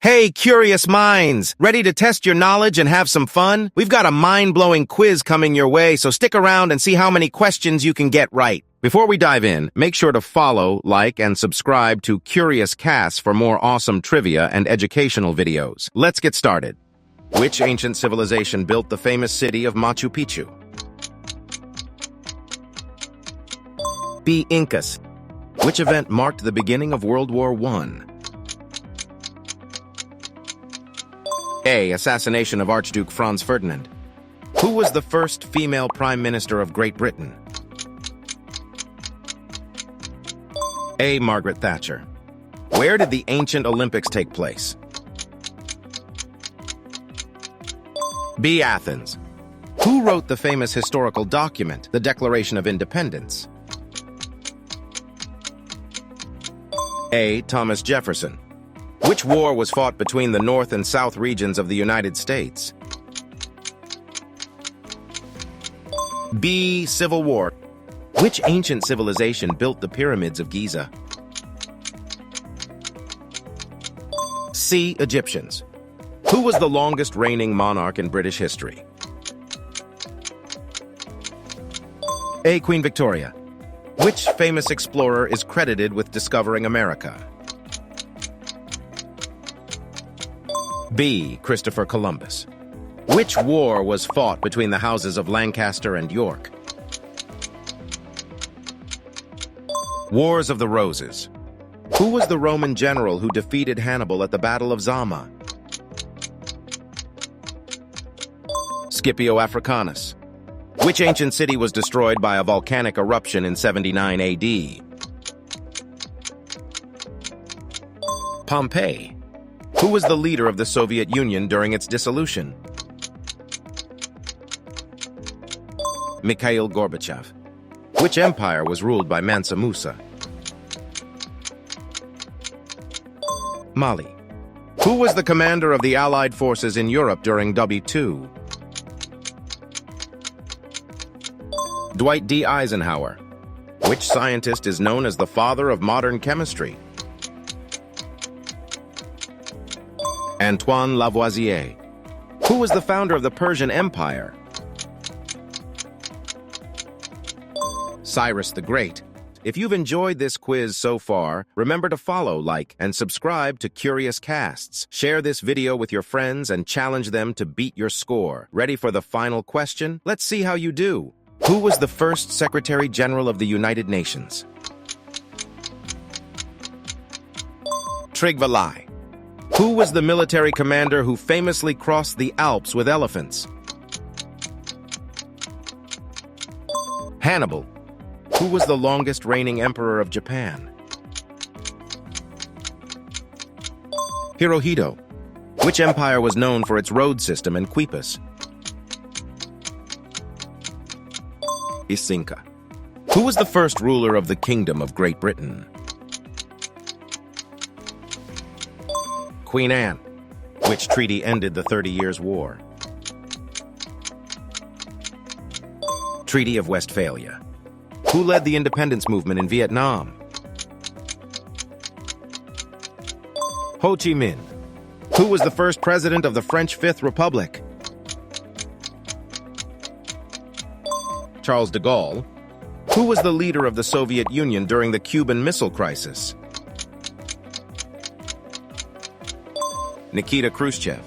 Hey, curious minds! Ready to test your knowledge and have some fun? We've got a mind-blowing quiz coming your way, so stick around and see how many questions you can get right. Before we dive in, make sure to follow, like, and subscribe to CuriousCasts for more awesome trivia and educational videos. Let's get started. Which ancient civilization built the famous city of Machu Picchu? B. Incas. Which event marked the beginning of World War I? A. Assassination of Archduke Franz Ferdinand. Who was the first female Prime Minister of Great Britain? A. Margaret Thatcher. Where did the ancient Olympics take place? B. Athens. Who wrote the famous historical document, the Declaration of Independence? A. Thomas Jefferson. Which war was fought between the North and South regions of the United States? B. Civil War. Which ancient civilization built the pyramids of Giza? C. Egyptians. Who was the longest reigning monarch in British history? A. Queen Victoria. Which famous explorer is credited with discovering America? B. Christopher Columbus. Which war was fought between the houses of Lancaster and York? Wars of the Roses. Who was the Roman general who defeated Hannibal at the Battle of Zama? Scipio Africanus. Which ancient city was destroyed by a volcanic eruption in 79 AD? Pompeii. Who was the leader of the Soviet Union during its dissolution? Mikhail Gorbachev. Which empire was ruled by Mansa Musa? Mali. Who was the commander of the Allied forces in Europe during W2? Dwight D. Eisenhower. Which scientist is known as the father of modern chemistry? Antoine Lavoisier. Who was the founder of the Persian Empire? Cyrus the Great. If you've enjoyed this quiz so far, remember to follow, like, and subscribe to CuriousCasts. Share this video with your friends and challenge them to beat your score. Ready for the final question? Let's see how you do. Who was the first Secretary General of the United Nations? Trygve Lie. Who was the military commander who famously crossed the Alps with elephants? Hannibal. Who was the longest reigning emperor of Japan? Hirohito. Which empire was known for its road system and quippus? Isinca. Who was the first ruler of the Kingdom of Great Britain? Queen Anne. Which treaty ended the 30 Years' War? Treaty of Westphalia. Who led the independence movement in Vietnam? Ho Chi Minh. Who was the first president of the French Fifth Republic? Charles de Gaulle. Who was the leader of the Soviet Union during the Cuban Missile Crisis? Nikita Khrushchev.